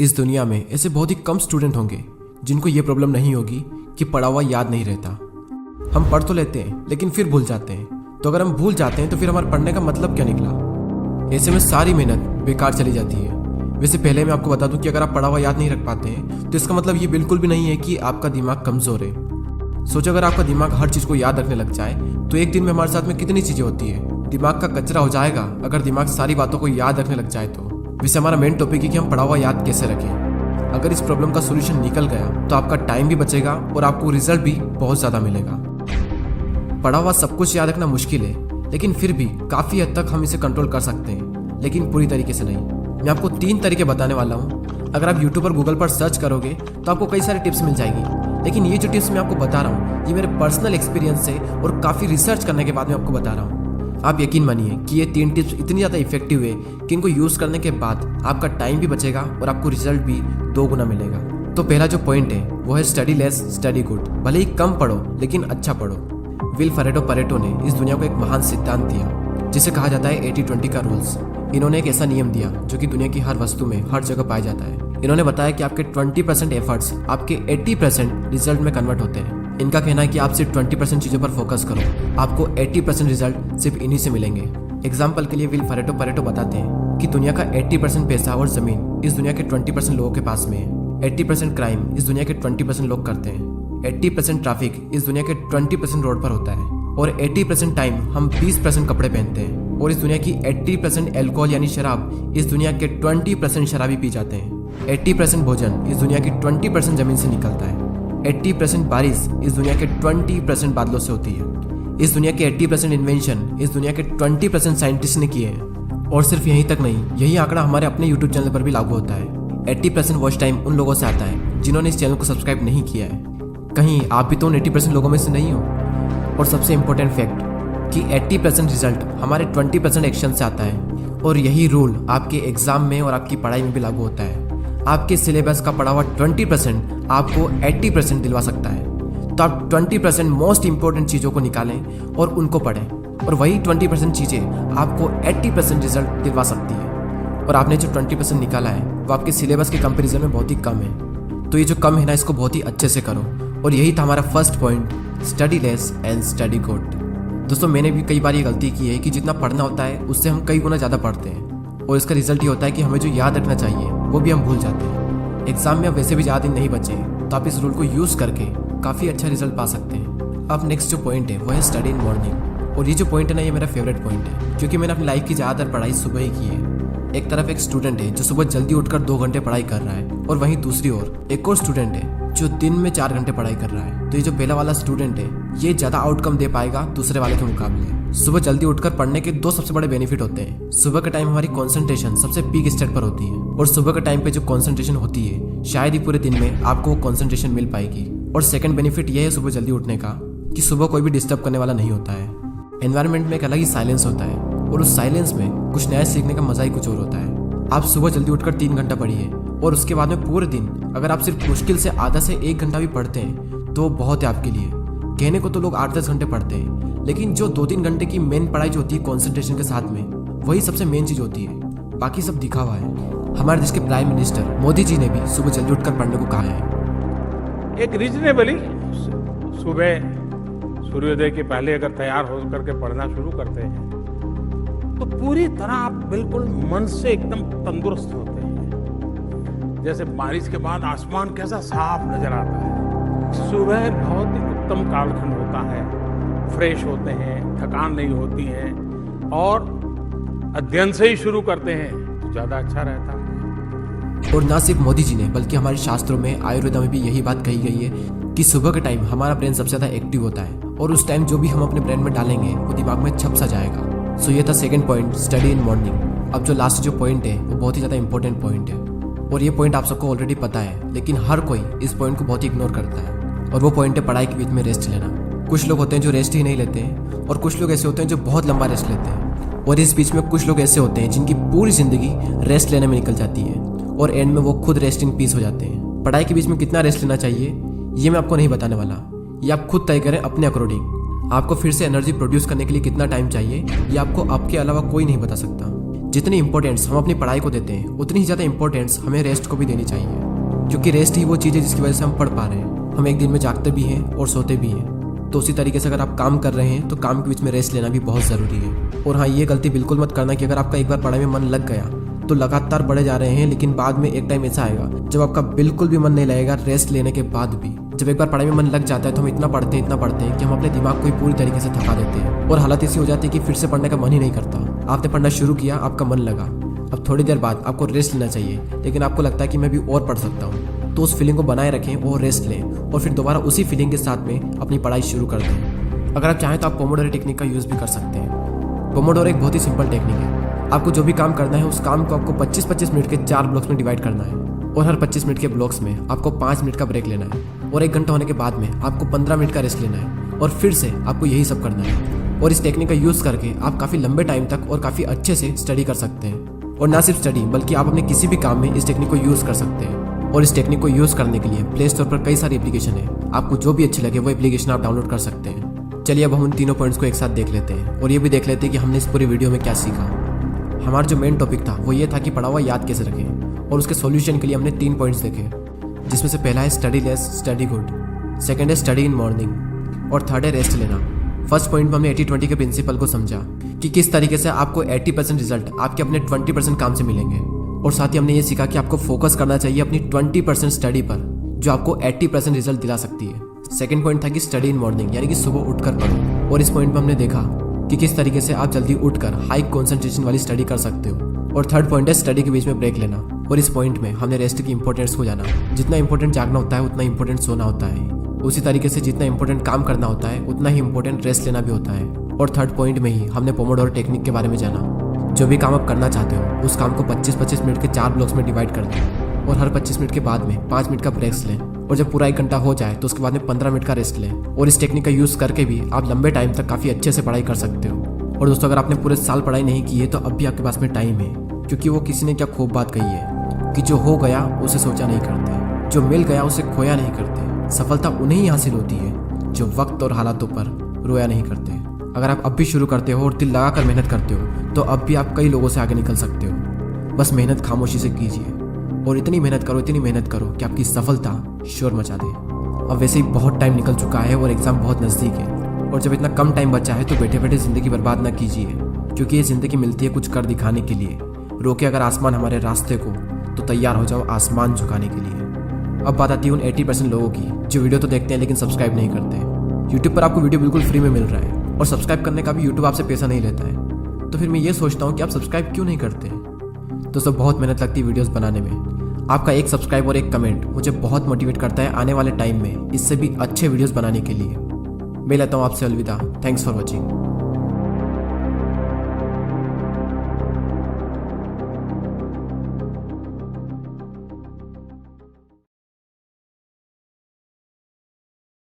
इस दुनिया में ऐसे बहुत ही कम स्टूडेंट होंगे जिनको ये प्रॉब्लम नहीं होगी कि पढ़ा हुआ याद नहीं रहता। हम पढ़ तो लेते हैं लेकिन फिर भूल जाते हैं। तो अगर हम भूल जाते हैं तो फिर हमारे पढ़ने का मतलब क्या निकला। ऐसे में सारी मेहनत बेकार चली जाती है। वैसे पहले मैं आपको बता दूं कि अगर आप पढ़ा हुआ याद नहीं रख पाते हैं तो इसका मतलब ये बिल्कुल भी नहीं है कि आपका दिमाग कमज़ोर है। सोचो अगर आपका दिमाग हर चीज़ को याद रखने लग जाए तो एक दिन में हमारे साथ में कितनी चीज़ें होती है। दिमाग का कचरा हो जाएगा अगर दिमाग सारी बातों को याद रखने लग जाए तो। वैसे हमारा मेन टॉपिक है कि हम पढ़ा हुआ याद कैसे रखें। अगर इस प्रॉब्लम का सोल्यूशन निकल गया तो आपका टाइम भी बचेगा और आपको रिजल्ट भी बहुत ज़्यादा मिलेगा। पढ़ा हुआ सब कुछ याद रखना मुश्किल है लेकिन फिर भी काफ़ी हद तक हम इसे कंट्रोल कर सकते हैं, लेकिन पूरी तरीके से नहीं। मैं आपको 3 तरीके बताने वाला हूँ। अगर आप यूट्यूब पर गूगल पर सर्च करोगे तो आपको कई सारी टिप्स मिल जाएगी, लेकिन ये जो टिप्स मैं आपको बता रहा हूँ ये मेरे पर्सनल एक्सपीरियंस से और काफ़ी रिसर्च करने के बाद मैं आपको बता रहा हूँ। आप यकीन मानिए कि ये 3 टिप्स इतनी ज़्यादा इफेक्टिव है कि इनको यूज़ करने के बाद आपका टाइम भी बचेगा और आपको रिजल्ट भी 2 गुना मिलेगा। तो पहला जो पॉइंट है वो है स्टडी लेस स्टडी गुड। भले ही कम पढ़ो लेकिन अच्छा पढ़ो। विल परेटो ने इस दुनिया को एक महान सिद्धांत दिया जिसे कहा जाता है 80-20 का रूल्स। इन्होंने एक ऐसा नियम दिया जो कि दुनिया की हर वस्तु में हर जगह पाया जाता है। इन्होंने बताया कि आपके 20% एफर्ट्स आपके 80% रिजल्ट में कन्वर्ट होते हैं। इनका कहना है कि आप सिर्फ 20% चीज़ों पर फोकस करो, आपको 80% रिजल्ट सिर्फ इन्हीं से मिलेंगे। एग्जाम्पल के लिए विल परेटो बताते हैं कि दुनिया का 80% पैसा और जमीन इस दुनिया के 20% लोगों के पास में है। 80% क्राइम इस दुनिया के 20% लोग करते हैं। 80% ट्रैफिक इस दुनिया के 20% रोड पर होता है और 80% टाइम हम 20% कपड़े पहनते हैं। और इस दुनिया की 80% एल्कोहल यानी शराब इस दुनिया के 20% शराबी पी जाते हैं। 80% भोजन इस दुनिया की 20% जमीन से निकलता है। 80% बारिश इस दुनिया के 20% बादलों से होती है। इस दुनिया के 80% इन्वेंशन इस दुनिया के 20% साइंटिस्ट ने किए हैं। और सिर्फ यहीं तक नहीं, यही आंकड़ा हमारे अपने यूट्यूब चैनल पर भी लागू होता है। 80% वॉच टाइम उन लोगों से आता है जिन्होंने इस चैनल को सब्सक्राइब नहीं किया है। कहीं आप भी तो उन 80% लोगों में से नहीं हो। और सबसे इम्पोर्टेंट फैक्ट कि 80% रिजल्ट हमारे 20% एक्शन से आता है। और यही रूल आपके एग्जाम में और आपकी पढ़ाई में भी लागू होता है। आपके सिलेबस का पढ़ा हुआ 20% आपको 80% दिलवा सकता है। तो आप 20% मोस्ट इंपॉर्टेंट चीज़ों को निकालें और उनको पढ़ें, और वही 20% चीज़ें आपको 80% रिजल्ट दिलवा सकती है। और आपने जो 20% निकाला है वो आपके सिलेबस के कंपैरिजन में बहुत ही कम है। तो ये जो कम है ना, इसको बहुत ही अच्छे से करो। और यही था हमारा first point, study less and study good. दोस्तों, मैंने भी कई बार ये गलती की है कि जितना पढ़ना होता है उससे हम कई गुना ज़्यादा पढ़ते हैं, और इसका रिजल्ट ये होता है कि हमें जो याद रखना चाहिए वो भी हम भूल जाते हैं। एग्जाम में अब वैसे भी ज़्यादा दिन नहीं बचे, तो आप इस रूल को यूज़ करके काफ़ी अच्छा रिजल्ट पा सकते हैं। अब नेक्स्ट जो पॉइंट है वो है स्टडी इन मॉर्निंग। और ये जो पॉइंट है ना, ये मेरा फेवरेट पॉइंट है, क्योंकि मैंने अपनी लाइफ की ज़्यादातर पढ़ाई सुबह ही की है। एक तरफ एक स्टूडेंट है जो सुबह जल्दी उठकर 2 घंटे पढ़ाई कर रहा है, और वहीं दूसरी ओर एक और स्टूडेंट है जो दिन में 4 घंटे पढ़ाई कर रहा है। तो ये जो पहला वाला स्टूडेंट है ये ज़्यादा आउटकम दे पाएगा दूसरे वाले के मुकाबले। सुबह जल्दी उठकर पढ़ने के 2 सबसे बड़े बेनिफिट होते हैं। सुबह के टाइम हमारी कंसंट्रेशन सबसे पीक स्टेट पर होती है, और सुबह के टाइम पे जो कंसंट्रेशन होती है शायद ही पूरे दिन में आपको वो कंसंट्रेशन मिल पाएगी। और सेकंड बेनिफिट ये है सुबह जल्दी उठने का कि सुबह कोई भी डिस्टर्ब करने वाला नहीं होता है। एनवायरनमेंट में एक अलग ही साइलेंस होता है, और उस साइलेंस में कुछ नया सीखने का मजा ही कुछ और होता है। आप सुबह जल्दी उठकर 3 घंटा पढ़िए, और उसके बाद में पूरे दिन अगर आप सिर्फ मुश्किल से आधा से 1 घंटा भी पढ़ते हैं तो बहुत है आपके लिए। कहने को तो लोग 8-10 घंटे पढ़ते हैं, लेकिन जो 2-3 घंटे की मेन पढ़ाई जो होती है कॉन्सेंट्रेशन के साथ में, वही सबसे मेन चीज़ होती है। बाकी सब दिखावा है। हमारे देश के प्राइम मिनिस्टर मोदी जी ने भी सुबह जल्दी उठकर पढ़ने को कहा है। एक रीजनेबली सुबह सूर्योदय के पहले अगर तैयार हो करके पढ़ना शुरू करते हैं तो पूरी तरह आप बिल्कुल मन से एकदम तंदुरुस्त होते हैं। जैसे बारिश के बाद आसमान कैसा साफ नजर आता है। सुबह बहुत ही उत्तम कालखंड होता है, फ्रेश होते हैं, थकान नहीं होती है, और अध्ययन से ही शुरू करते हैं तो ज़्यादा अच्छा रहता है। और ना सिर्फ मोदी जी ने बल्कि हमारे शास्त्रों में, आयुर्वेद में भी यही बात कही गई है कि सुबह के टाइम हमारा ब्रेन सबसे ज़्यादा एक्टिव होता है, और उस टाइम जो भी हम अपने ब्रेन में डालेंगे वो दिमाग में छप सा जाएगा। सो ये था second point, study in morning. अब जो लास्ट जो पॉइंट है वो बहुत ही ज़्यादा इंपॉर्टेंट पॉइंट है, और ये पॉइंट आप सबको ऑलरेडी पता है, लेकिन हर कोई इस पॉइंट को बहुत ही इग्नोर करता है। और वो पॉइंट है पढ़ाई के बीच में रेस्ट लेना। कुछ लोग होते हैं जो रेस्ट ही नहीं लेते हैं, और कुछ लोग ऐसे होते हैं जो बहुत लंबा रेस्ट लेते हैं, और इस बीच में कुछ लोग ऐसे होते हैं जिनकी पूरी ज़िंदगी रेस्ट लेने में निकल जाती है, और एंड में वो खुद रेस्ट इन पीस हो जाते हैं। पढ़ाई के बीच में कितना रेस्ट लेना चाहिए ये मैं आपको नहीं बताने वाला, ये आप खुद तय करें अपने अकॉर्डिंग। आपको फिर से एनर्जी प्रोड्यूस करने के लिए कितना टाइम चाहिए ये आपको आपके अलावा कोई नहीं बता सकता। जितनी इंपॉर्टेंस हम अपनी पढ़ाई को देते हैं उतनी ही ज़्यादा इंपॉर्टेंस हमें रेस्ट को भी देनी चाहिए, क्योंकि रेस्ट ही वो चीज़ है जिसकी वजह से हम पढ़ पा रहे हैं। हम एक दिन में जागते भी हैं और सोते भी हैं। तो उसी तरीके से अगर आप काम कर रहे हैं तो काम के बीच में रेस्ट लेना भी बहुत ज़रूरी है। और हाँ, ये गलती बिल्कुल मत करना कि अगर आपका एक बार पढ़ाई में मन लग गया तो लगातार बढ़े जा रहे हैं, लेकिन बाद में एक टाइम ऐसा आएगा जब आपका बिल्कुल भी मन नहीं लगेगा रेस्ट लेने के बाद भी। जब एक बार पढ़ाई में मन लग जाता है तो हम इतना पढ़ते हैं कि हम अपने दिमाग को ही पूरी तरीके से थका देते हैं और हालत ऐसी हो जाती है कि फिर से पढ़ने का मन ही नहीं करता। आपने पढ़ना शुरू किया, आपका मन लगा, अब थोड़ी देर बाद आपको रेस्ट लेना चाहिए, लेकिन आपको लगता है कि मैं भी और पढ़ सकता हूँ, तो उस फीलिंग को बनाए रखें और रेस्ट लें और फिर दोबारा उसी फीलिंग के साथ में अपनी पढ़ाई शुरू कर दें। अगर आप चाहें तो आप पोमोडोरो टेक्निक का यूज़ भी कर सकते हैं। पोमोडोरो एक बहुत ही सिंपल टेक्निक है। आपको जो भी काम करना है उस काम को आपको 25-25 मिनट के 4 ब्लॉक्स में डिवाइड करना है और हर 25 मिनट के ब्लॉक्स में आपको 5 मिनट का ब्रेक लेना है और 1 घंटा होने के बाद में आपको 15 मिनट का रेस्ट लेना है और फिर से आपको यही सब करना है। और इस टेक्निक का यूज़ करके आप काफ़ी लंबे टाइम तक और काफ़ी अच्छे से स्टडी कर सकते हैं। और ना सिर्फ स्टडी बल्कि आप अपने किसी भी काम में इस टेक्निक को यूज़ कर सकते हैं। और इस टेक्निक को यूज़ करने के लिए प्ले स्टोर पर कई सारी एप्लीकेशन है, आपको जो भी अच्छी लगे वो एप्लीकेशन आप डाउनलोड कर सकते हैं। चलिए अब हम उन तीनों पॉइंट्स को एक साथ देख लेते हैं और ये भी देख लेते हैं कि हमने इस पूरी वीडियो में क्या सीखा। हमारा जो मेन टॉपिक था वो ये था कि पढ़ा हुआ याद कैसे रखें, और उसके सॉल्यूशन के लिए हमने 3 पॉइंट्स देखे, जिसमें से पहला है study less study good, second है स्टडी इन मॉर्निंग और थर्ड है रेस्ट लेना। फर्स्ट पॉइंट में हमने 80-20 के प्रिंसिपल को समझा कि किस तरीके से आपको 80% रिजल्ट आपके अपने 20% काम से मिलेंगे, और साथ ही हमने ये सीखा कि आपको फोकस करना चाहिए अपनी 20% स्टडी पर जो आपको 80% रिजल्ट दिला सकती है। सेकंड पॉइंट था कि स्टडी इन मॉर्निंग, यानी कि सुबह उठकर पढ़ो, और इस पॉइंट में हमने देखा कि किस तरीके से आप जल्दी उठकर हाई कंसंट्रेशन वाली स्टडी कर सकते हो। और थर्ड पॉइंट है स्टडी के बीच में ब्रेक लेना, और इस पॉइंट में हमने रेस्ट की इंपॉर्टेंस को जाना। जितना इंपॉर्टेंट जागना होता है उतना इंपॉर्टेंट सोना होता है, उसी तरीके से जितना इंपॉर्टेंट काम करना होता है उतना ही इंपॉर्टेंट रेस्ट लेना भी होता है। और थर्ड पॉइंट में ही हमने पोमोडोरो टेक्निक के बारे में जाना। जो भी काम आप करना चाहते हो उस काम को 25-25 मिनट के 4 ब्लॉक्स में डिवाइड कर दें और हर 25 मिनट के बाद में 5 मिनट का ब्रेक्स लें, और जब पूरा 1 घंटा हो जाए तो उसके बाद में 15 मिनट का रेस्ट लें। और इस टेक्निक का यूज़ करके भी आप लंबे टाइम तक काफ़ी अच्छे से पढ़ाई कर सकते हो। और दोस्तों, अगर आपने पूरे साल पढ़ाई नहीं की है तो अब भी आपके पास में टाइम है, क्योंकि वो किसी ने क्या खूब बात कही है कि जो हो गया उसे सोचा नहीं करते, जो मिल गया उसे खोया नहीं करते। सफलता उन्हें ही हासिल होती है जो वक्त और हालातों पर रोया नहीं करते। अगर आप अब भी शुरू करते हो और दिल लगा कर मेहनत करते हो तो अब भी आप कई लोगों से आगे निकल सकते हो। बस मेहनत खामोशी से कीजिए और इतनी मेहनत करो कि आपकी सफलता शोर मचा दे। अब वैसे ही बहुत टाइम निकल चुका है और एग्ज़ाम बहुत नज़दीक है, और जब इतना कम टाइम बचा है तो बैठे बैठे ज़िंदगी बर्बाद ना कीजिए, क्योंकि ये ज़िंदगी मिलती है कुछ कर दिखाने के लिए। रोके अगर आसमान हमारे रास्ते को तो तैयार हो जाओ आसमान झुकाने के लिए। अब बात आती है उन 80% लोगों की जो वीडियो तो देखते हैं लेकिन सब्सक्राइब नहीं करते। यूट्यूब पर आपको वीडियो बिल्कुल फ्री में मिल रहा है और सब्सक्राइब करने का भी यूट्यूब आपसे पैसा नहीं लेता है, तो फिर मैं ये सोचता हूँ कि आप सब्सक्राइब क्यों नहीं करते। दोस्तों, बहुत मेहनत लगती है वीडियोस बनाने में। आपका एक सब्सक्राइब और एक कमेंट मुझे बहुत मोटिवेट करता है आने वाले टाइम में इससे भी अच्छे वीडियोस बनाने के लिए। मैं लेता हूँ आपसे अलविदा। Thanks for watching.